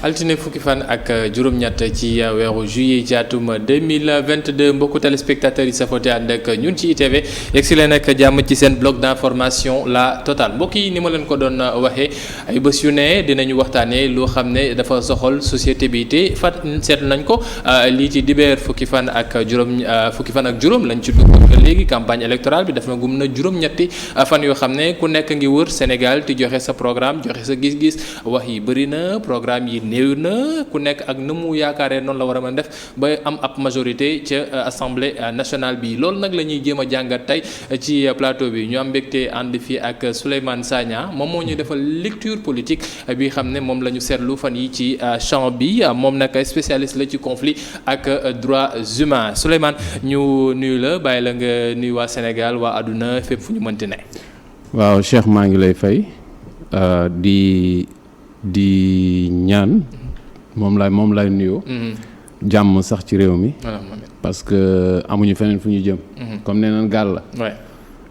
altine fukki fan ak juróom-ñett ci weeru juillet ci atum 2022 mbokku téléspectateurs yi safote ànd ak ñun ci ITV yegsi leen ak jàmm ci seen bloc d'information la totale mbokk yi ni ma leen ko doon waxee ay bés yu ne dinañu waxtaanee loo xam ne dafa soxal société bi te fat seetlu nañ ko lii ci dibeer fukki fan ak juróom lañ ci dugg léegi campagne électorale bi dafa gum na juróom-ñetti fan yoo xam ne ku nekk ngi wër Sénégal ti joxe sa programme joxe sa gis-gis wax yi bëri na programme yi néew na ku nekk ak na mu yaakaaree noonu la war a mën def ba am ab majorité ca assemblée nationale bi loolu nag la ñuy jéem a jàngat tey ci plateau bi ñu am mbégte ànd fii ak Souleymane Sagna moom moo ñu defal lecture politique bi xam ne moom la ñu seetlu fan yi ci champ bi moom nag spécialiste la ci conflit ak droits humains Souleymane ñu nuyu la bàyyi la nga nuyu waa Sénégal waa àdduna fépp fu ñu mënti ne. waaw Cheikh maa ngi lay fay di ñaan moom lay nuyoo. jàmm sax ci réew mi. parce que amuñu feneen fu ñu jëm. comme nee nañ gaal la.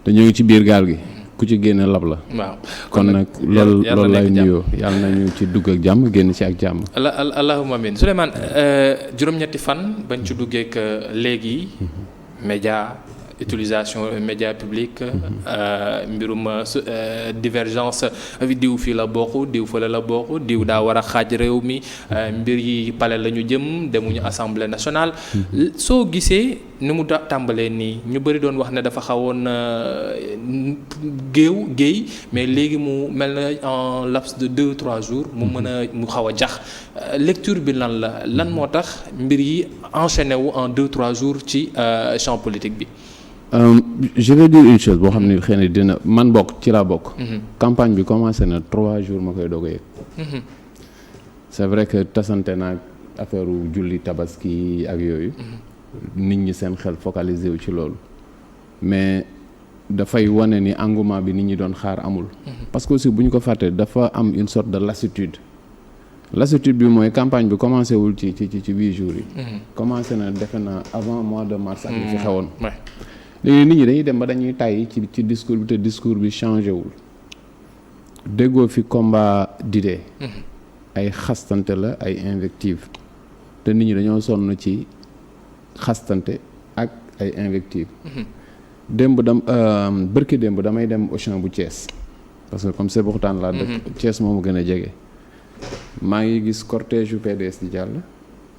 te ñu ngi ci biir gaal gi. ku ci génne lab la. waaw kon nag loolu lay nuyoo yàlla nañu ci dugg ak jàmm génn ci ak jàmm. allahumma amin Souleymane juróom-ñetti fan bañ ci duggeek léegi média utilisation média public mbirum divergence diw fii la bokk diw fële la bokk diw daa war a xaaj réew mi mbir yi palais la ñu jëm demuñu assemblée nationale soo gisee ni mu tàmbalee nii ñu bëri doon wax ne dafa xawoon géey mais léegi mu mel na en laps de 2-3 jours mu xaw a jax lecture bi lan moo tax mbir yi enchaîné wu en 2-3 jours ci champ politique bi. Je vais dire une chose boo xam ne xëy na dina man bokk ci laa bokk. campagne bi commencé na 3 jours ma koy doog a yëg. c'est vrai que tasante naa affaire julli tabaski ak yooyu. nit ñi seen xel focalisé wu ci loolu. mais dafay wane ni engouement bi nit ñi doon xaar amul. parce que aussi bu ñu ko fàttee dafa am une sorte de lassitude. lassitude bi mooy campagne bi commencé wul ci 8 jours yi. commencé na defe naa avant mois de mars ak li fi xewoon. léegi nit ñi dañuy dem ba dañuy tàyyi ci discours bi te discours bi changé wul déggoo fi combat d'idées ay xastante la ay invective te nit ñi dañoo sonn ci xastante ak ay invective bërki démb damay dem Auchan bu Thiès parce que comme Sébikotane laa dëkk Thiès moo ma gën a jege maa ngi gis cortège yu PDS di jàll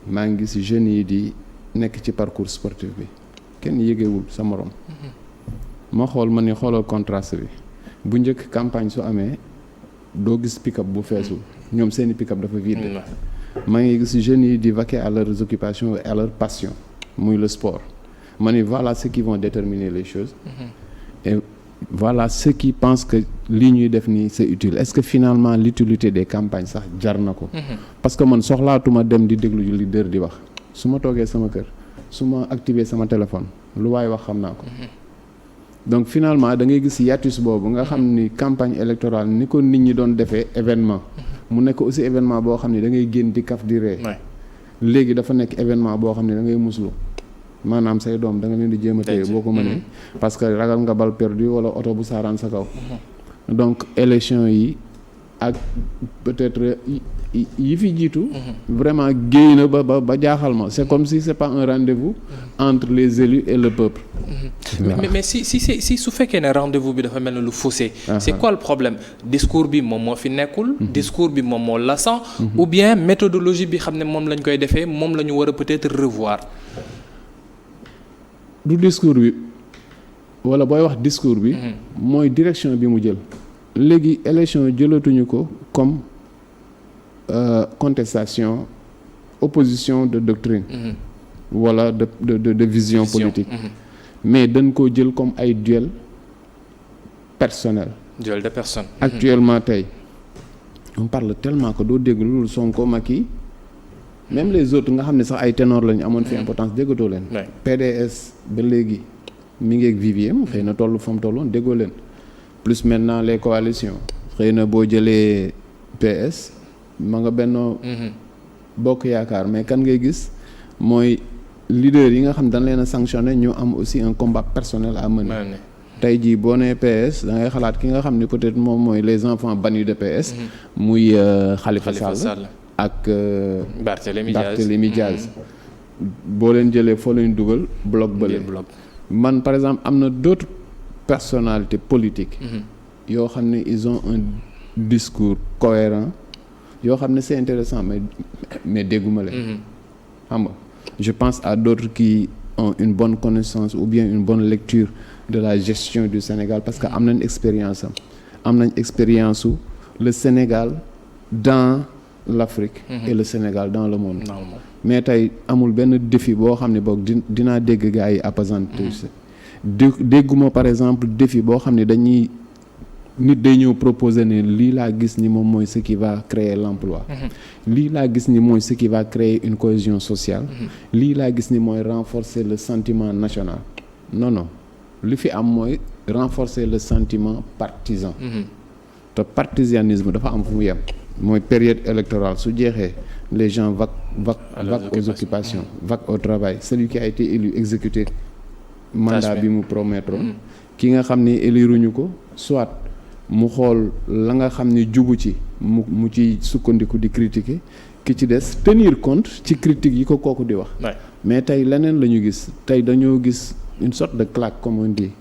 maa ngi gis jeunes yi di nekk ci parcours sportif bi kenn yëgewul sa morom ma xool ma ni xoolal contraste bi bu njëkk campagne su amee doo gis pick-up bu feesul ñoom seeni pick-up dafa vide maa ngi gis jeunes yi di vaquer à leurs occupations et à leur passion muy le sport ma ni voilà ceux qui vont déterminer les choses et voilà ceux qui pensent que lii ñuy def nii c'est utile est-ce que finalement l'utilité des campagnes sax jar na ko parce que man soxlaatuma dem di déglu ju leader di wax su ma toogee sama kër su ma activer sama téléphone lu waay wax xam naa ko donc finalement da ngay gis hiatus boobu nga xam ni campagne électorale ni ko nit ñi doon defee événement mu nekk aussi événement boo xam ne da ngay génn di kaf di ree léegi dafa nekk événement boo xam ne da ngay muslu maanaam say doom da nga leen di jéem a téye boo ko mënee parce que ragal nga bal perdu wala oto bu saaraan sa kaw donc élection yi ak peut-être yi fi jiitu vraiment géey na ba jaaxal ma c'est comme si c'est pas un rendez-vous entre les élus et le peuple mais si su fekkee ne rendez-vous bi dafa mel ne lu faussé c'est quoi le problème discours bi moom moo fi nekkul discours bi moom moo lassant ou bien méthodologie bi xam ne moom lañ koy defee moom la ñu war a peut-être revoir du discours bi wala booy wax discours bi mooy direction bi mu jël léegi élection jëlatuñu ko comme contestation opposition de doctrine wala de vision politique mais dañ koo jël comme ay duel personnel duel de personnes actuellement tey on parle tellement que doo dégg loolu Sonko Macky même les autres nga xam ne sax ay ténor lañu amoon fi importance déggatoo leen PDS ba léegi mi ngi ak Vivien xëy na tollu fa mu tolloon déggoo leen plus maintenant les coalitions xëy na boo jëlee PS ma nga Benno Bokk Yaakaar mais kan ngay gis mooy leader yi nga xam dañ leen a sanctionné ñu am aussi un combat personnel à mener tey jii boo nee PS da ngay xalaat ki nga xam ne peut-être moom mooy les enfants bannis de PS muy Khalifa Sall ak Barthélémy Diaz boo leen jëlee foo leen dugal bloc bële man par exemple am na d'autres personnalités politiques yoo xam ne ils ont un discours cohérent yoo xam ne c'est intéressant mais dégguma leen xam nga je pense à d'autres qui ont une bonne connaissance ou bien une bonne lecture de la gestion du Sénégal parce que am nañ expérience su le Sénégal dans l'Afrique et le Sénégal dans le monde mais tey amul benn défi boo xam ne boog dinaa dégg gars yi appesanté dégguma par exemple défi boo xam ne dañuy nit day ñëw proposer ne lii laa gis ni moom mooy ce qui va créer l'emploi lii laa gis ni mooy ce qui va créer une cohésion sociale lii laa gis ni mooy renforcer le sentiment national non li fi am mooy renforcer le sentiment partisan te partisanisme dafa am fu mu yem mooy période électorale su jeexee les gens vaquent aux occupations vaquent au travail celui qui a été élu exécuté mandat bi mu promettroon ki nga xam ni éliruñu ko soit mu xool la nga xam ni jubu ci mu ci sukkandiku di critiquer ki ci des tenir compte ci critique yi ko kooku di wax mais tey leneen la ñu gis tey dañoo gis une sorte de claque comme on dit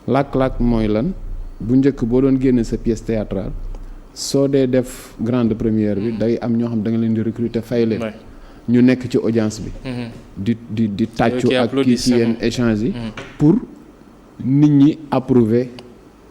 la claque mooy lan bu njëkk boo doon génne sa pièce théâtrale soo dee def grande première bi day am ñoo xam da nga leen di recruter fay leen ñu nekk ci audience bi di tàccu ak kii ci yenn échange yi pour nit ñi approuver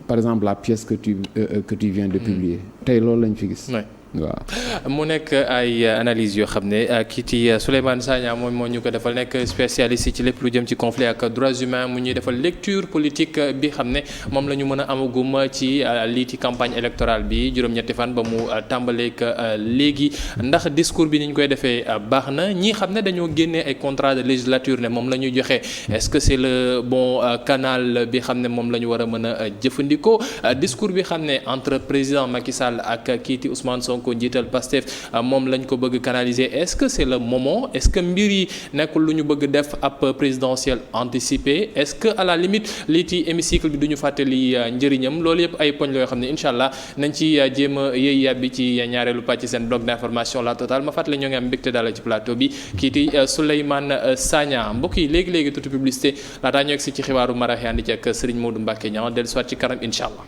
par exemple la pièce que tu viens de publier tey loolu lañ fi gis waaw mu nekk ay analyse yoo xam ne kii ci Souleymane Sagna moom moo ñu ko defal nekk spécialiste ci lépp lu jëm ci conflit ak droits humains mu ñuy defal lecture politique bi xam ne moom la ñu mën a amagum ci lii ci campagne électorale bi juróom-ñetti fan ba mu tàmbaleek léegi ndax discours bi ni ñu koy defee baax na ñii xam ne dañoo génnee ay contrat de législature ne moom la ñuy joxe est-ce que c'est le bon canal bi xam ne moom la ñu war a mën a jëfandikoo discours bi xam ne entre président Macky Sall ak kii ci Ousmane Sonko ko njiital Pastef moom lañ ko bëgg canaliser est-ce que c'est le moment est-ce que mbir yi nekkul lu ñu bëgg def ab présidentielle anticipée est-ce que à la limite lii ci hémicycle bi du ñu fàttali njëriñam loolu yëpp ay poñ la yoo xam ne incha allah nañ ci jéem a yëy yàbbi ci ñaareelu pàcc seen bloc d'information la totale ma fàttali ñoo ngi am mbégte daal ci plateau bi kii di Souleymane Sagna mbokk yi léegi tuuti publicité laataa ñu egg si ci xibaaru marax andi ci ak Serigne Modou Mbacké Niang dellu soit ci kanam incha allah.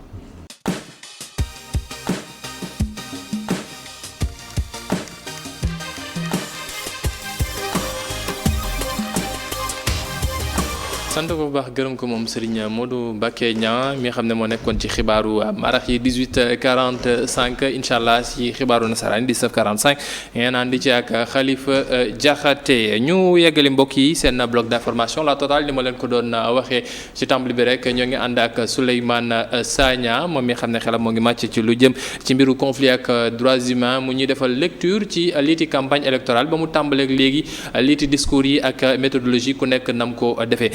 sant bu baax gërëm ko moom Serigne Modou Mbacké Niang mi nga xam ne moo nekkoon ci xibaaru marax yi 18h45 incha allah ci xibaaru nasaraan 19h45 ngeen àndi ci ak Khalifa Diakhaté ñu yeggali mbokk yi seen bloc d'information la totale ni ma leen ko doon waxee ci tàmbali bi rek ñoo ngi ànd ak Souleymane Sagna moom mi nga xam ne xelam moo ngi màcc ci lu jëm ci mbiru conflit ak droits humains mu ñuy defal lecture ci liiti campagne électorale ba mu tàmbaleeg léegi liiti discours yi ak méthodologie ku nekk nam ko defee.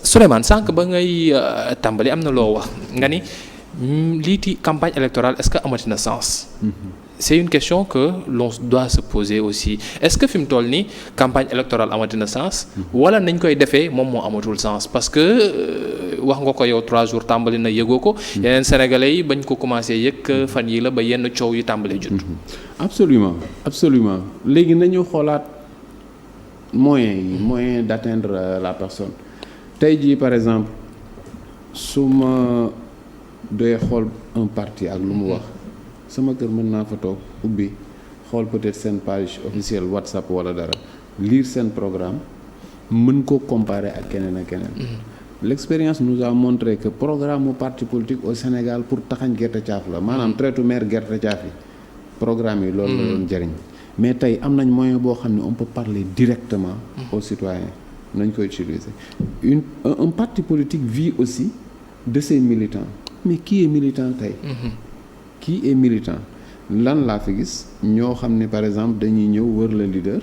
Souleymane sànq ba ngay tàmbali am na loo wax nga ni liiti campagne électorale est-ce que amati na sens. C'est une question que l'on doit se poser aussi est-ce que fi mu toll nii campagne électorale amati na sens. wala nañ koy defee moom moo amatul sens parce que wax nga ko yow 3 jours tàmbali na yëgoo ko. yeneen sénégalais yi bañ ko commencé yëg fan yi la ba yenn coow yi tàmbalee jut. absolument léegi nañu xoolaat moyen d'atteindre la personne. tey jii par exemple su ma doy xool un parti ak lu mu wax sama kër mën naa fa toog ubbi xool peut-être seen page officielle WhatsApp wala dara lire seen programme mën ko comparer ak keneen ak keneen. L'expérience nous a montré que programme mu parti politique au Sénégal pour taxañ gerte caaf la maanaam traitu maire gerte caaf yi programme yi loolu la doon jëriñ mais tey am nañ moyen boo xam ne on peut parler directement aux citoyens. nañ ko utiliser un parti politique vit aussi de ses militants mais qui est militant tey qui est militant lan laa fi gis ñoo xam ne par exemple dañuy ñëw wër le leader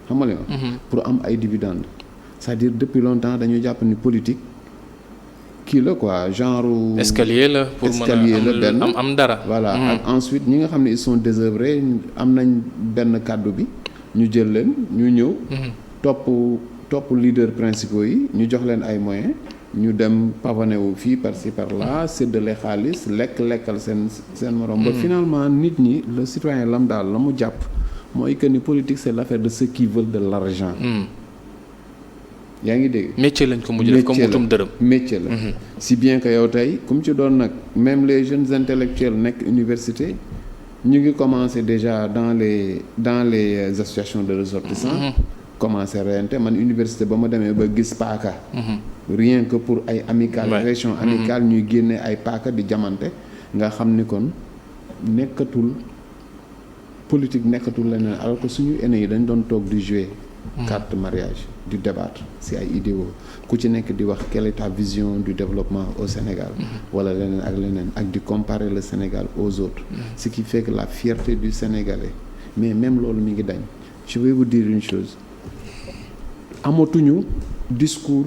xam nga pour am ay dividendes c'est-à-dire depuis longtemps dañu jàpp ni politique kii la quoi genre escalier la pour mën a am dara voilà ak ensuite ñi nga xam ne ils sont désœuvrés am nañ benn kàddu bi ñu jël leen ñu ñëw topp leader principaux yi ñu jox leen ay moyens ñu dem pavané wu fii par-ci par-là séddale xaalis lekkal seen morom ba finalement nit ñi le citoyen lambda la mu jàpp mooy que ni politique c'est l'affaire de ceux qui veulent de l'argent. yaa ngi dégg. métier lañ ko mujj def comme utum dërëm. métier la si bien que yow tey comme ci doon nag même les jeunes intellectuels nekk université ñu ngi commencer déjà dans les associations de ressortissants. commencer reyante man université ba ma demee ba gis paaka. rien que pour ay amicales. région amicale ñuy génne ay paaka di jamante nga xam ni kon nekkatul politique nekkatul leneen alors que suñu aînés yi dañ doon toog di jouer carte mariage di débattre ci ay idéaux ku ci nekk di wax quelle est ta vision du développement au Sénégal wala leneen ak di comparer le Sénégal aux autres ce qui fait que la fierté du Sénégalais mais même loolu mi ngi dañ je vais vous dire une chose amatuñu discours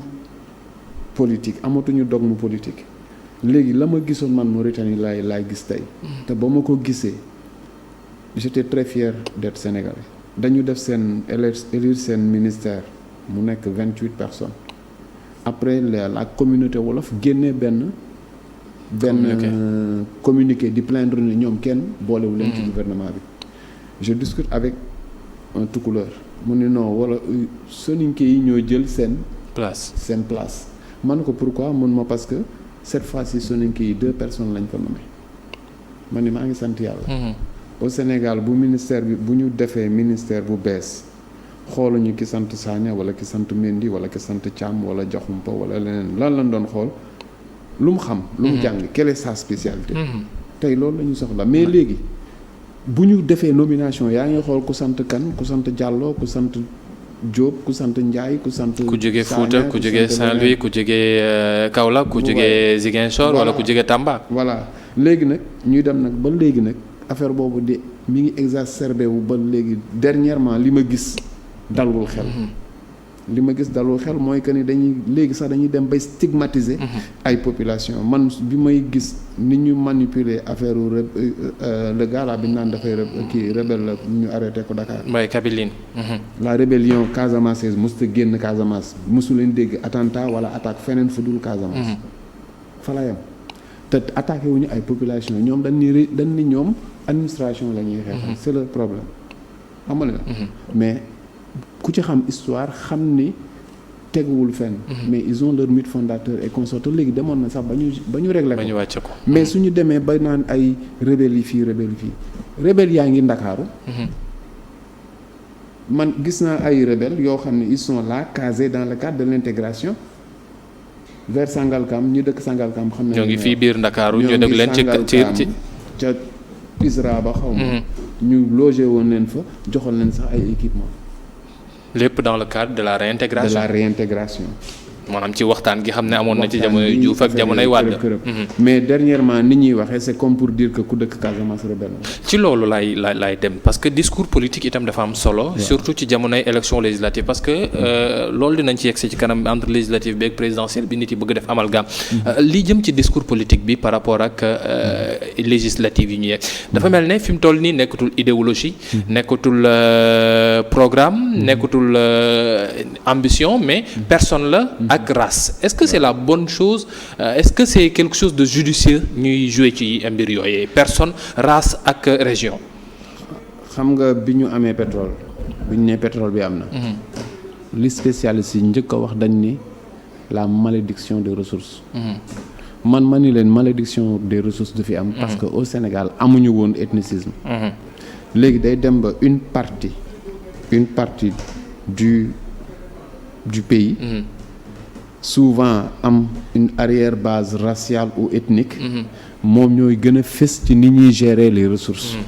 politique amatuñu dogme politique léegi la ma gisoon man Mauritanie laay gis tey te ba ma ko gisee j'étais très fier d'être sénégalais dañu def seen élire seen ministère mu nekk 28 personnes après la communauté wolof génnee benn communiqué di plaindre ni ñoom kenn boolewu leen ci gouvernement bi je discute avec un Toucouleur mu ne non wala soninké yi ñoo jël seen place man ko pourquoi mun ma parce que cette fois-ci soninké yi 2 personnes lañ ko nommé man ni maa ngi sant yàlla au Sénégal bu ministère bi bu ñu defee ministère bu bees xooluñu ki sant Sagna wala ki sant Mendy wala ki sant Thiam wala Diakhoumpa wala leneen lan lañ doon xool lu mu xam lu mu jàng quelle est sa spécialité tey loolu la ñu soxla mais léegi bu ñu defee nomination yaa ngi xool ku sant Kane ku sant Diallo ku sant Diop ku sant Ndiaye ku sant ku jógee Fouta ku jógee Saint-Louis ku jógee Kaolack ku jógee Ziguinchor wala ku jógee Tamba voilà léegi nag ñuy dem nag ba léegi nag affaire boobu di mi ngi exacerbé wu ba léegi dernièrement li ma gis dalul xel mooy que ni dañuy dem bay stigmatiser ay population man bi may gis ni ñu manipuler affaire le gars là bi ñu naan dafay rebelle la ñu arrêté ko Dakar Mbaye Kabiline la rébellion casamançaise musta génn Casamance musu leen dégg attentat wala attaque feneen fu dul Casamance fa la yam te attaqué wuñu ay population ñoom dañ ni ñoom administration la ñuy xeexal c'est le problème xamal la mais ku ci xam histoire xam ni teguwul fenn mais ils ont leur mythe fondateur et consort léegi demoon na sax ba ñu réglé ko mais suñu demee ba naan ay rebelle yi fii rebelle yaa ngi Ndakaaru man gis naa ay rebelle yoo xam ne ils sont là casés dans le cadre de l'intégration vers Sangalkam ñu dëkk Sangalkam xam ne ñoo ngi fii biir Ndakaaru ñu dëkk leen ci ca ISRA ba xaw ma ñu logé woon leen fa joxoon leen sax ay équipement lépp dans le cadre de la réintégration maanaam ci waxtaan gi xam ne amoon na ci jamonoy Diouf ak jamonoy Wade mais dernièrement ni ñuy waxee c'est comme pour dire que ku dëkk Casamance rebelle ci loolu laay dem parce que discours politique itam dafa am solo surtout ci jamonoy élection législative parce que loolu dinañ ci yegsi ci kanam entre législative bi ak présidentielle bi nit yi bëgg def amalgame li jëm ci discours politique bi par rapport ak législative yi ñu yegg dafa mel ne fi mu toll nii nekkatul idéologie nekkatul programme nekkatul ambition mais personne la ak race est-ce que c'est la bonne chose est-ce que c'est quelque chose de judicieux ñuy jouer ci mbir yooyu personne race ak région. xam nga bi ñu amee pétrole bi ñu nee pétrole bi am na. li spécialiste yi njëkk a wax dañ ni la malédiction des ressources. man ni leen malédiction des ressources du fi am. parce que au Sénégal amuñu woon ethnicisme. léegi day dem ba une partie du pays. souvent am une arrière base raciale ou ethnique moom ñooy gën a fës ci ni ñuy gérer les ressources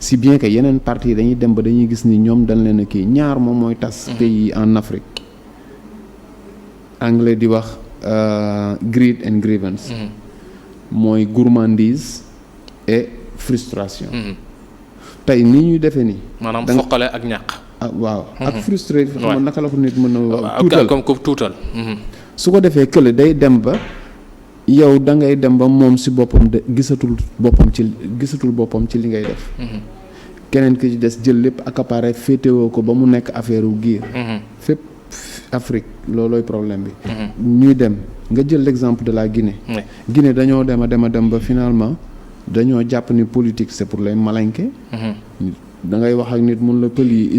si bien que yeneen parties yi dañuy dem ba dañuy gis ni ñoom dañ leen a kii ñaar moom mooy tas pays en Afrique anglais di wax greed and grievance mooy gourmandise et frustration tey ni ñuy defee nii maanaam foqale ak ñàkk waaw ak frustré xam nga naka la ko nit mën a tuutal comme tuutal su ko defee kële day dem ba yow da ngay dem ba moom si boppam de gisatul boppam ci li ngay def keneen ki ci des jël lépp accaparé féetewoo ko ba mu nekk affaire wu giir fépp Afrique loolooy problème bi ñuy dem nga jël l'exemple de la Guinée dem ba finalement dañoo jàpp ni politique c'est pour les malinqués da ngay wax ak nit mun la pël yi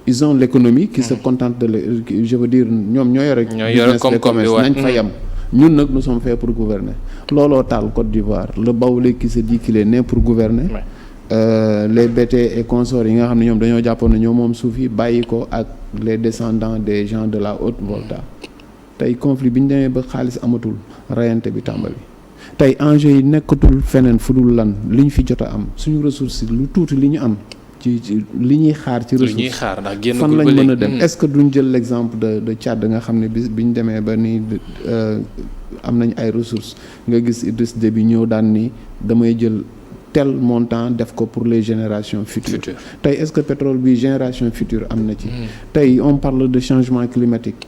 ils ont l'économie qui se contente je veux dire ñoom ñoo yore business de commerce nañ fa yem. ñun nag nous sommes faits pour gouverner looloo taal Côte d'Ivoire le Baoulé qui se dit qu'il est né pour gouverner. Les BT et consorts yi nga xam ne ñoom dañoo jàppoon ne ñoom moom suuf yi bàyyi ko ak les descendants des gens de la haute volta tey conflit bi ñu demee ba xaalis amatul rayante bi tàmbali tey enjeu yi nekkatul feneen fu dul lan li ñu fi jot a am suñu ressources lu tuuti li ñu am ci li ñuy xaar ci ressources fan lañ mën a dem est-ce que duñ jël l'exemple de Tchad nga xam ne bi ñu demee ba ni am nañ ay ressources nga gis Idriss Déby ñëw daan ni damay jël tel montant def ko pour les générations futures tey est-ce que pétrole bi génération future am na ci tey on parle de changement climatique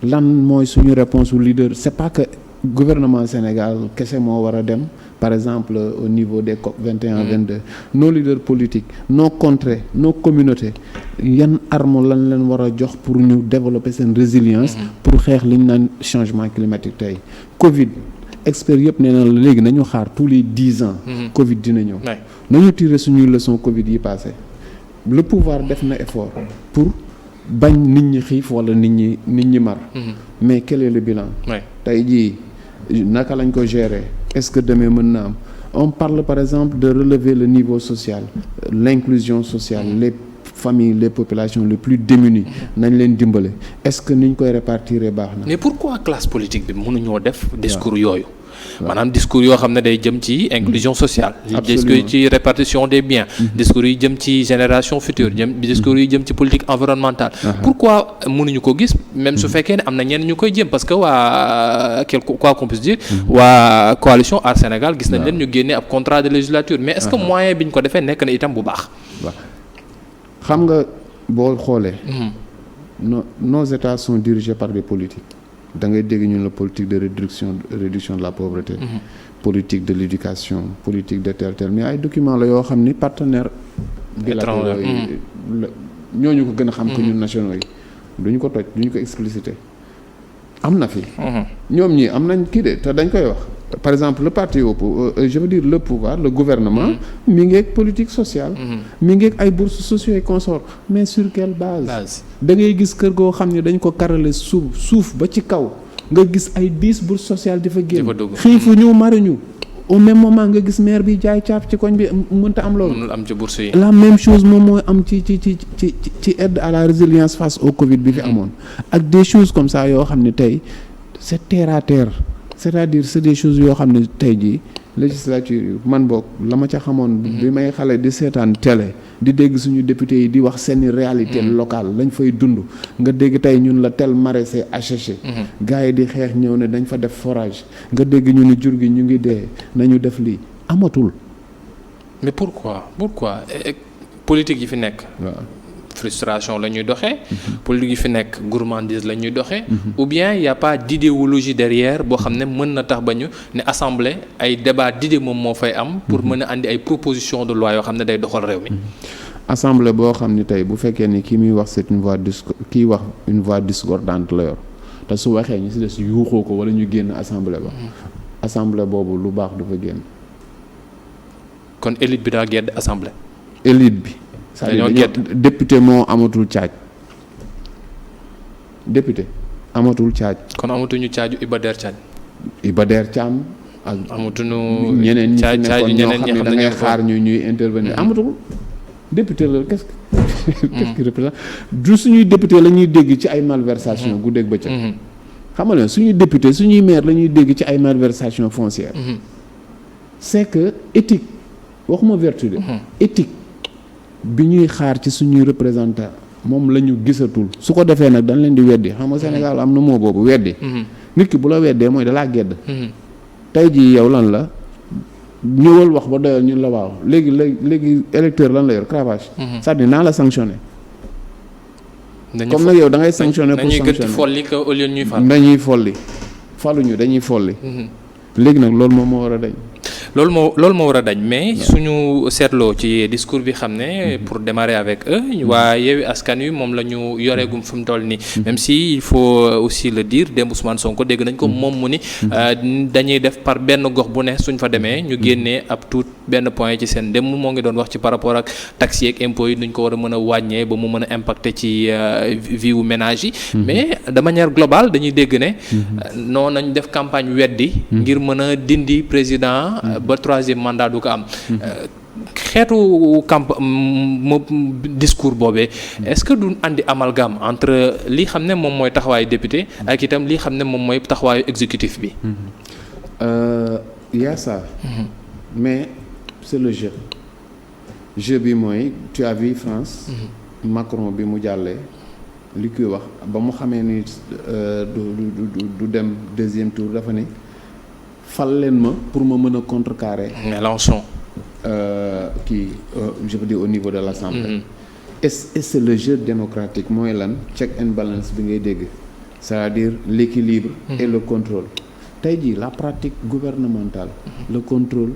lan mooy suñu réponse au leader c'est pas que gouvernement Sénégal kese moo war a dem par exemple au niveau des COP 21 22 nos leaders politiques nos contrées nos communautés yan arme lan leen war a jox pour ñu développer seen résilience pour xeex li ñu naan changement climatique tey Covid experts yëpp nee na la léegi nañu xaar tous les 10 ans Covid dina ñëw nañu tirer suñuy leçon Covid yi passé le pouvoir def na effort pour bañ nit ñi xiif wala nit ñi mar mais quel est le bilan tey jii naka lañ ko gérer est-ce que demain mën na am on parle par exemple de relever le niveau social l'inclusion sociale les familles les populations les plus démunies nañ leen dimbale est-ce que niñ koy répartir baax na. mais pourquoi classe politique bi mënuñoo def discours yooyu. maanaam discours yoo xam ne day jëm ci inclusion sociale. discours ci répartition des biens. discours yi jëm ci génération future discours yi jëm ci politique environnementale. pourquoi mënuñu ko gis même su fekkee ne am na ñenn ñu koy jëm parce que waa quoi qu'on puisse dire. waa coalition Aar Sénégal gis nañ leen ñu génnee ab contrat de législature mais est-ce que moyen bi ñu ko defee nekk na itam bu baax. xam nga boo xoolee. nos états sont dirigés par des politiques. da ngay dégg ñun la politique de réduction de la pauvreté. politique de l'éducation politique de tel mais ay documents la yoo xam ni partenaires bilatéraux yi ñooñu ko gën a xam que ñun nationaux yi duñu ko toj duñu ko expliciter am na fi. ñoom ñii am nañ kii de te dañ koy wax par exemple le parti je veux dire le pouvoir le gouvernement mi ngi ak politique sociale mi ngi ak ay bourses sociaux et consorts mais sur quelle base da ngay gis kër goo xam ne dañ ko karale suuf ba ci kaw nga gis ay 10 bourses sociales di fa génn xiifu ñu maruñu au même moment nga gis maire bi jaay caaf ci koñ bi mënta am loolu am ci bourse yi la même chose moom mooy am ci aide à la résilience face au Covid bi fi amoon ak des choses comme ça yoo xam ne tey c'est terre à terre c'est-à-dire c'est des choses yoo xam ne tey jii législature man boog la ma ca xamoon bi may xale di seetaan télé di dégg suñu député yi di wax seeni réalité locale lañ fay dund nga dégg tey ñun la tel maraîcher asséché gars yi di xeex ñëw ne dañ fa def forage nga dégg ñu ni jur gi ñu ngi dee nañu def lii amatul. mais pourquoi politique yi fi nekk. waaw. frustration la ñuy doxee. politique yi fi nekk gourmandise la ñuy doxee. ou bien y a pas d'idéologie derrière boo xam ne mën na tax ba ñu ne assemblée ay débat d'idées moom moo fay am. pour mën a andi ay propositions de loi yoo xam ne day doxal réew mi. assemblée boo xam ni tey bu fekkee ni kii muy wax c'est une voix kii wax une voix discordante la yor te su waxee ñu si des yuuxoo ko wala ñu génn assemblée ba. assemblée boobu lu baax du fa génn. kon élite bi daa gedd assemblée. élite bi. dañoo gedd député moo amatul caaj. député amatul caaj. kon amatuñu caaju Iba Der Thiam. Iba Der Thiam ak. amatuñu ñeneen ñi fi caaju nekkoon ñoo ñeneen ñi xam ne xam da ne ngay ñoo xaar ñuy intervenir amatul. député la qu'est-ce qui représente du suñuy député la ñuy dégg ci ay malversation guddeeg bëccëg. xam nga suñuy député suñuy maire la ñuy dégg ci ay malversation foncière. c'est que éthique waxuma vertu de. éthique bi ñuy xaar ci suñuy représentant moom la ñu gisatul su ko defee nag dañ leen di weddi xam nga Sénégal am na moo boobu weddi. nit ki bu la weddee mooy dalaa gedd. tey jii yow lan la ñëwal wax ba doyal ñun la waaw léegi électeur lan la yor cravache. c'est-à-dire naa la sanctionné. comme nag yow da ngay sanctionné pour sanctionné dañuy gën folli que au lieu ñuy fal. dañuy folli faluñu dañuy folli. léegi nag loolu moom moo war a dañ. loolu moo war a dañ mais suñu seetloo ci discours bi xam ne pour démarrer avec eux waa Yewwi Askan Wi moom la ñu yoreegum fi mu toll nii même si il faut aussi le dire démb Ousmane Sonko dégg nañ ko moom mu ni dañuy def par benn gox bu ne suñ fa demee ñu génnee ab tout benn point ci seen démb moo ngi doon wax ci par rapport ak taxes yeeg impôts yi nuñ ko war a mën a wàññee ba mu mën a impacter ci vie wu ménage yi mais de manière globale dañuy dégg ne noonu nañ def campagne weddi ngir mën a dindi président ba troisième mandat du ko am xeetu discours boobee est-ce que du andi amalgame entre li xam ne moom mooy taxawaayu député ak itam li xam ne moom mooy taxawaayu exécutif bi. Y a ça. Mais c'est le jeu bi mooy tu as vu France. Macron bi mu jàllee li kuy wax ba mu xamee ni du dem deuxième tour dafa ne fal leen ma pour ma mën a contrecarrer. Mélenchon. Je veux dire au niveau de l'Assemblée. Et c'est le jeu démocratique mooy lan check and balance bi ngay dégg c'est-à-dire l'équilibre et le contrôle. Tey jii la pratique gouvernementale le contrôle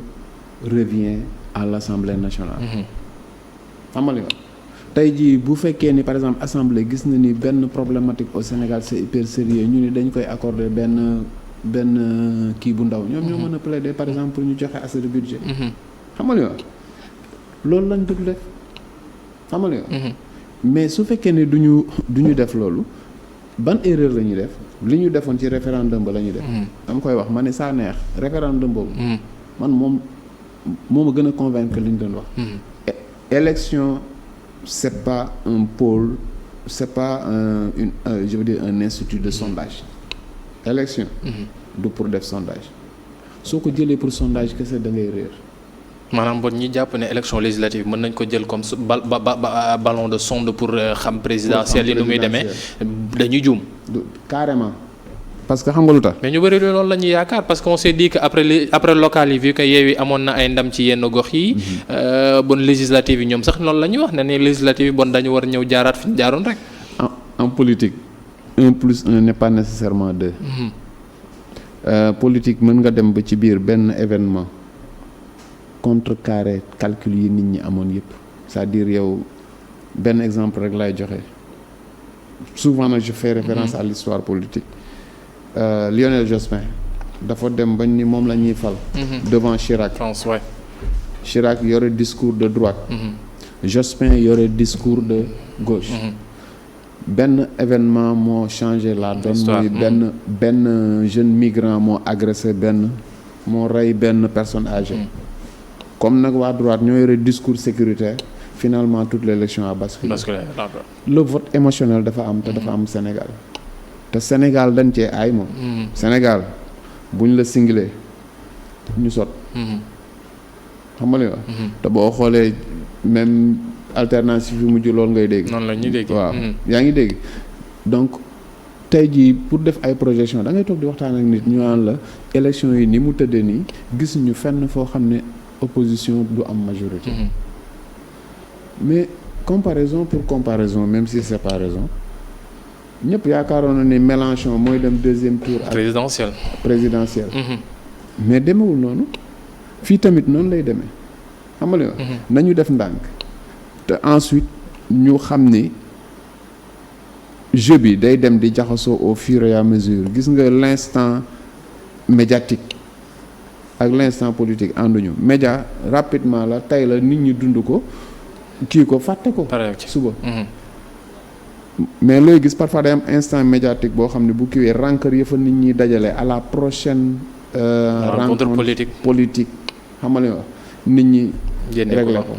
revient à l'Assemblée nationale. xam nga tey jii bu fekkee ni par exemple assemblée gis na ni benn problématique au Sénégal c'est hyper sérieux ñu ni dañ koy accorder benn kii bu ndaw ñoom ñoo mën a plaider par exemple pour ñu joxe assez de budget. xam nga loolu lañ dëgg def xam nga mais su fekkee ne duñu def loolu ban erreur la ñuy def li ñu defoon ci référendum ba la ñuy def. dama koy wax ma ne saa neex référendum boobu. man moo ma gën a convaincre li ñu doon wax. Élection c'est pas un pôle c'est pas je veux dire un institut de sondage. Élection. du pour def sondage soo ko jëlee pour sondage kese da ngay réer. maanaam bon ñi jàpp ne élection législative mën nañ ko jël comme ballon de sonde pour xam présidentielle yi nu muy demee dañuy juum. carrément. parce que xam nga lu tax. mais ñu bëri loolu la ñuy yaakaar parce que on s'est dit que après local yi vu que Yewwi amoon na ay ndam ci yenn gox yi. bon législative yi ñoom sax loolu la ñuy wax ne ni législative yi bon dañu war ñëw jaaraat fi ñu jaaroon rek. en politique 1+1 n'est pas nécessairement 2. Politique mën nga dem ba ci biir benn événement contrecarrer calcul yi nit ñi amoon yëpp c'est-à-dire yow benn exemple rek lay joxe souvent nag je fais référence à l'histoire politique. Lionel Jospin dafa dem bañ ni moom la ñuy fal. devant Chirac. France ouais. Chirac yore discours de droite. Jospin yore discours de gauche. benn événement moo changé la donne muy benn jeune migrant moo agressé moo rey benn personne âgée. comme nag waa droite ñoo yore discours sécuritaire finalement toute l'élection a basculé. Le vote émotionnel dafa am te dafa am Sénégal. te Sénégal dañ cee aay moom. Sénégal buñ la singlé ñu sot. xam nga li wax te boo xoolee même alternative bi mujj loolu ngay dégg. noonu la ñuy dégg. waaw yaa ngi dégg donc tey jii pour def ay projection da ngay toog di waxtaan ak nit ñu naan la élection yi ni mu tëddee nii gisuñu fenn foo xam ne opposition du am majorité. mais comparaison pour comparaison même si c'est pas raison. ñëpp yaakaaroon na ni Mélenchon mooy dem deuxième tour. présidentiel. mais demewul noonu fii tamit noonu lay demee xam nga nañu def ndànk te ensuite ñu xam ni jeu bi day dem di jaxasoo au fur et à mesure gis nga l'instant médiatique ak l'instant politique ànduñu média rapidement la tey la nit ñi dund ko kii ko fàtte ko suba. mais looy gis parfois day am instant médiatique boo xam ne bu kiiwee rancœur ya fa nit ñi dajale à la prochaine rencontre politique xam nga wax nit ñi réglé ko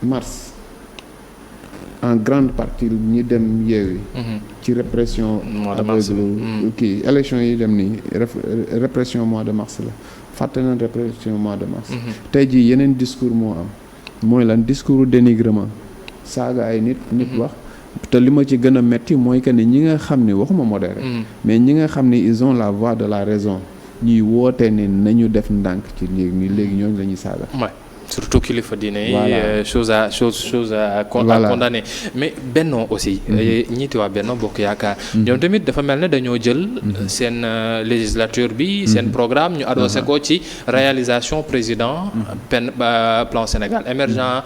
mars en grande partie ñi dem Yewwi ci répression aveugle kii élection yi dem nii répression mois de mars la fàtte nañ répression mois de mars tey jii yeneen discours moo am mooy lan discours dénigrement saaga ay nit wax te li ma ci gën a metti mooy que ni ñi nga xam ni waxuma modéré mais ñi nga xam ni ils ont la voix de la raison ñuy woote ne nañu def ndànk ci léegi ñooñu la ñuy saaga surtout kilifa diine yi. Voilà. chose à condamner mais Benno aussi. ñiiti waa Benno Bokk Yaakaar. ñoom tamit dafa mel ne dañoo jël. seen législature bi. seen programme ñu adossé ko ci réalisation président. plan Sénégal émergent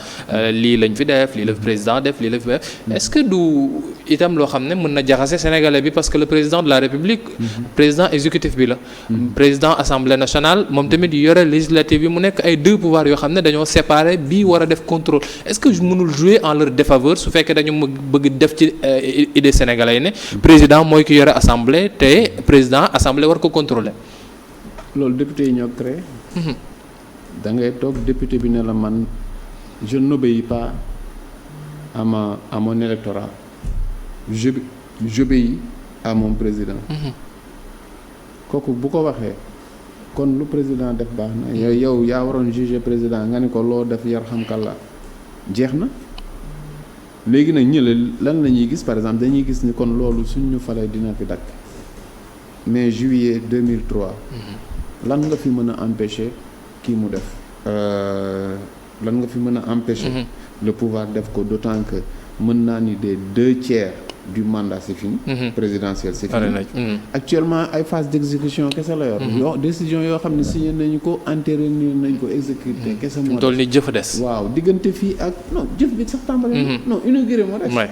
lii lañ fi def lii la fi président def lii la fi def est-ce que du itam loo xam ne mën na jaxase sénégalais bi parce que le président de la République. président exécutif bi la. président assemblée nationale moom tamit yore législative bi mu nekk ay deux pouvoirs yoo xam ne dañoo séparé bii war a def contrôle est-ce que mënul jouer en leur défaveur su fekkee dañu bëgg def ci idée sénégalais yi ne président mooy ki yore assemblée te président assemblée war ko contrôler. loolu député yi ñoo créé. da ngay toog député bi ne la man je n'obéis pas à mon électorat j'obéis à mon président. kooku bu ko waxee kon lu président def baax na yow yaa waroon juger président nga ni ko loo def yar xam kàlla jeex na léegi nag ñële lan la ñuy gis par exemple dañuy gis ni kon loolu suñ ñu falee dina fi dakk mais juillet 2003 lan nga fi mën a empêcher kii mu def lan nga fi mën a empêcher le pouvoir def ko d'autant que mën naa ni des 2/3 du mandat c'est fini. Présidentiel c'est fini. Actuellement ay phase d'exécution kese la yor. yoo décision yoo xam ne signé nañu ko entériné nañ ko exécuté kese moo toll ni jëf a des. waaw diggante fii ak non jëf bi sax tàmbali non inauguré moo rek.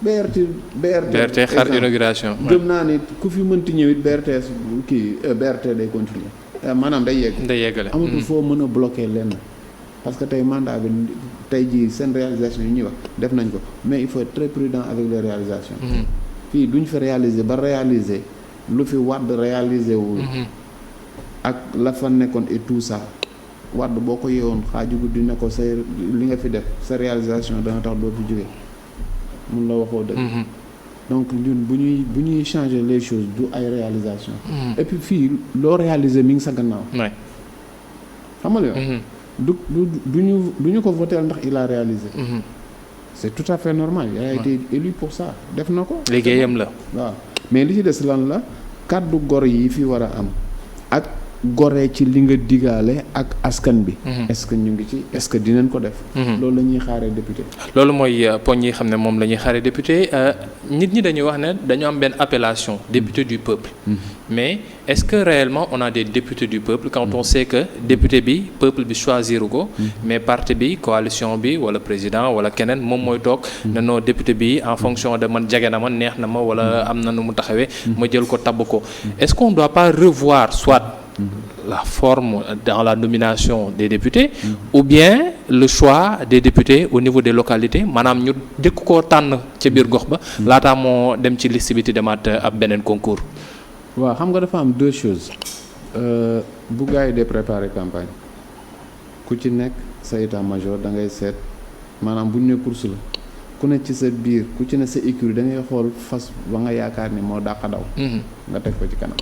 BRT xar inauguration. gëm naa ne ku fi mënti ñëwit BRT day continuer maanaam day yegg. day yeggale amatul foo mën a bloquer lenn. parce que tey mandat bi tey jii seen réalisation yi ñuy wax def nañ ko mais il faut être très prudent avec les réalisations. fii duñ fa réaliser ba réaliser lu fi Wade réaliser wul. ak la fa nekkoon et tout ça Wade boo ko yeewoon xaaju guddi ne ko sa li nga fi def sa réalisation dana tax doo fi jóge mun la waxoo dëgg. donc ñun bu ñuy changer les choses du ay réalisation et puis fii loo réaliser mi ngi sa gannaaw. xam nga du ñu ko voter ndax il a réalisé. c'est tout à fait normal il a été élu pour ça def na ko. liggéeyam la. waaw mais li ci des lan la kàddu gor yi fi war a am ak goree ci li nga digaale ak askan bi. est-ce que ñu ngi ci est-ce que dinañ ko def. loolu la ñuy xaaree député. loolu mooy poñ yi xam ne moom la ñuy xaaree député nit ñi dañuy wax ne dañu am benn appellation député du peuple. mais est-ce que réellement on a des députés du peuple quand on sait que député bi peuple bi choisir ko. mais parti bi coalition bi wala président wala keneen moom mooy toog. ne non député bi en fonction de man jege na ma neex na ma wala am na nu mu taxawee. ma jël ko tabb ko est-ce qu'on doit pas revoir soit. la forme dans la nomination des députés ou bien le choix des députés au niveau des localités maanaam ñu jëkk koo tànn ca biir gox ba laataa moo dem ci liste bi ti demaat ab beneen concours. waaw xam nga dafa am deux choses bu gars yi dee préparer campagne ku ci nekk sa état-major da ngay seet maanaam bu ñu ne course la ku ne ci sa biir ku ci ne sa écurie da ngay xool fas ba nga yaakaar ni moo dàq daw nga teg ko ci kanam.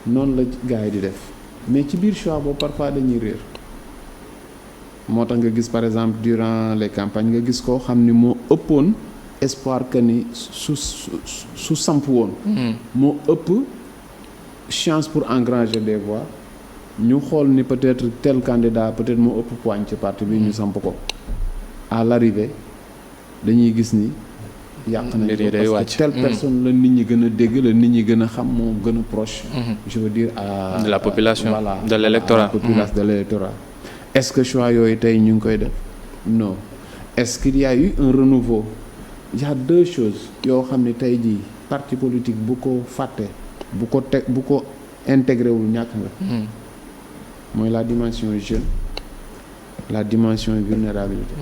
noonu la gars yi di def mais ci biir choix boobu parfois dañuy réer moo tax nga gis par exemple durant les campagnes nga gis koo xam ni moo ëppoon espoir que ni su samp woon moo ëpp chance pour engranger des voix ñu xool ni peut-être tel candidat peut-être moo ëpp poigne ci parti bi ñu samp ko à l'arrivée dañuy gis ni yàq nañ ko parce que telle personne la nit ñi gën a dégg la nit ñi gën a xam moo gën a proche je veux dire à de la population voilà de l'électorat population de l'électorat est-ce que choix yooyu tey ñu ngi koy def non est-ce qu'il y a eu un renouveau il y a deux choses yoo xam ne tey jii parti politique bu ko fàtte bu ko intégré wul ñàkk nga mooy la dimension jeune la dimension vulnérabilité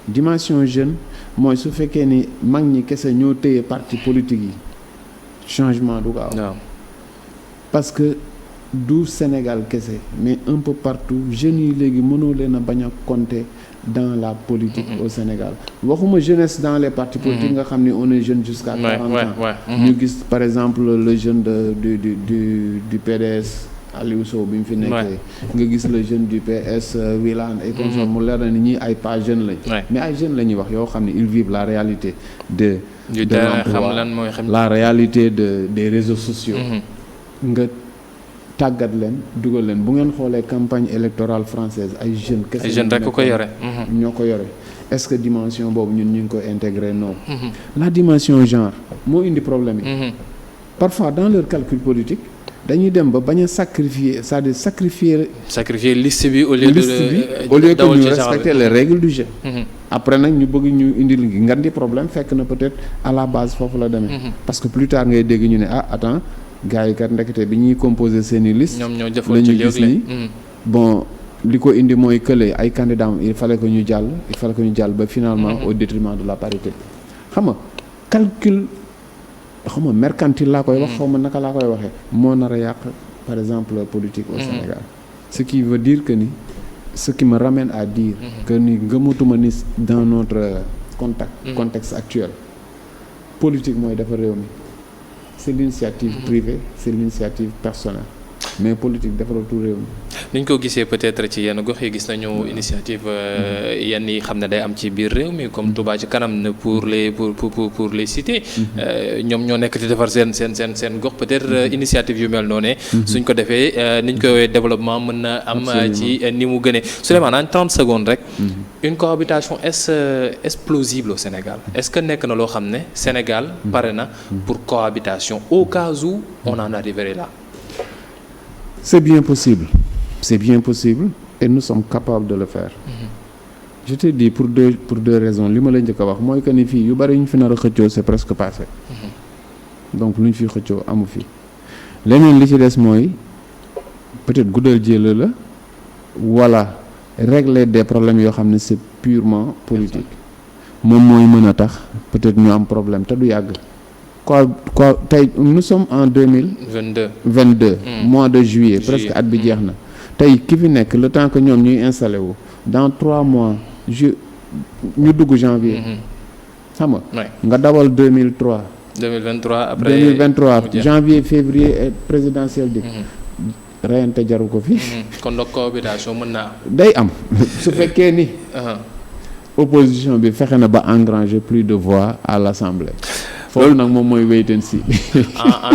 dimension jeune mooy su fekkee ni mag ñi kese ñoo téye parti politique yi changement du gaaw parce que du Sénégal kese mais un peu partout jeunes yi léegi mënoo leen a bañ a compter dans la politique au Sénégal waxuma jeunesse dans les partis politiques nga xam ni on est jeune jusqu'à 40 ans ñu gis par exemple le jeune du PDS Aliou Sow bi mu fi nekkee nga gis le jeune du PS Wilane et comme ça mu leer na ni ñi ay pas jeunes lañ mais ay jeunes la ñuy wax yoo xam ne ils vivent la réalité de l'emploi la réalité des réseaux sociaux nga tàggat leen dugal leen bu ngeen xoolee campagne électorale française ay jeunes. ay jeunes rek ko yore. ñoo ko yore est-ce que dimension boobu ñun ñu ngi ko intégré non. La dimension genre moo indi problème yi. Parfois dans leur calcul politique dañuy dem ba bañ a sacrifier c'est-à-dire sacrifier liste bi au lieu que ñu respecter les règles du jeu. Après nag ñu bëgg ñu indil ngan di problème fekk na peut-être à la base foofu la demee. Parce que plus tard ngay dégg ñu ne attends gars yi kat ndekete bi ñuy composer seeni liste ñoom ñoo jëfoon ci gis ni bon li ko indi mooy kële ay candidats il fallait que ñu jàll ba finalement au détriment de la parité. Xam nga calcul xam nga mercantile laa koy wax xaw ma naka laa koy waxee moo nar a yàq par exemple politique au Sénégal. Ce qui veut dire que ni ce qui me ramène à dire que ni gëmatuma ni dans notre contexte actuel politique mooy dafa réew mi c'est l'initiative privée c'est l'initiative personnelle mais politique defaratu réew mi. ni ñu ko gisee peut-être ci yenn gox yi gis nañu initiative yenn yi xam ne day am ci biir réew mi comme Touba ci kanam ne pour les cités. ñoom ñoo nekk di defar seen gox peut-être initiative yu mel noonu. suñ ko defee ni ñu koy développement mën na am. ci ni mu gënee Souleymane en 30 secondes rek. une cohabitation est plausible au Sénégal est-ce que nekk na loo xam ne Sénégal pare na pour cohabitation au cas où on en arriverait là. C'est bien possible et nous sommes capables de le faire. Je te dis pour deux raisons li ma la njëkk a wax mooy que ni fii yu bari ñu fi nar a xëccoo c'est presque passé. Donc lu ñu fi xëccoo amu fi. Leneen li ci des mooy peut-être guddal jël la wala régler des problèmes yoo xam ne c'est purement politique moom mooy mën a tax peut-être ñu am problème te du yàgg. quoi tey nous sommes en 2022 mois de juillet presque at bi jeex na tey ki fi nekk le temps que ñoom ñuy installé wu dans 3 mois ñu dugg janvier xam nga dawal 2023 après 2023 janvier février et présidentielle di reyante jaru ko fi kon nag cohabitation mën naa day am su fekkee ni opposition bi fexe na ba engranger plus de voix à l'Assemblée loolu nag moom mooy wait and see.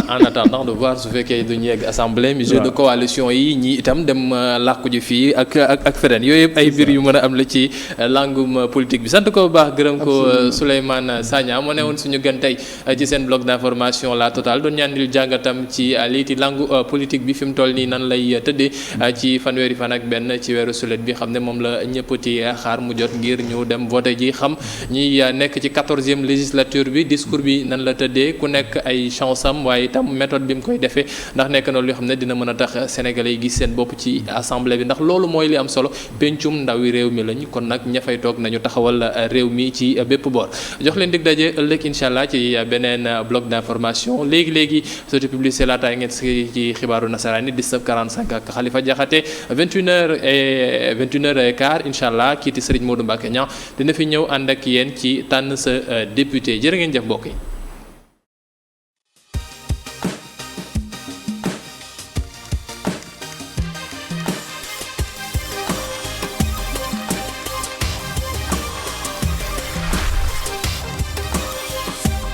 en attendant de voir su fekkee duñu yegg assemblée mais jeu de coalition yi ñii itam dem làkku ji fii ak feneen yooyu yëpp ay mbir yu mën a am la ci langum politique bi sant ko bu baax gërëm ko Souleymane Sagna moo ne woon suñu gan tey ci seen bloc d'information la totale doon ñaanil jàngatam ci liiti langu politique bi fi mu toll nii nan lay tëddee ci fanweeri fan ak benn ci weeru sulet bi xam ne moom la ñëppati xaar mu jot ngir ñu dem voté ji xam ñi nekk ci 14e législature bi discours bi nan la tëddee ku nekk ay chance am waaye itam méthode bi mu koy defee ndax nekk na loo xam ne dina mën a tax sénégalais yi gis seen bopp ci assemblée bi ndax loolu mooy li am solo pencum ndawi réew mi lañ kon nag ña fay toog nañu taxawal réew mi ci bépp boor jox leen dig daje ëllëg incha allah ci beneen bloc d'information léegi sotti publicité laata ngeen ci xibaaru nasaraan yi 17h45 ak Khalifa Diakhaté 21h incha allah kiiti Serigne Modou Mbacké Niang dina fi ñëw ànd ak yéen ci tànn sa député jërë ngeen jëf mbokk yi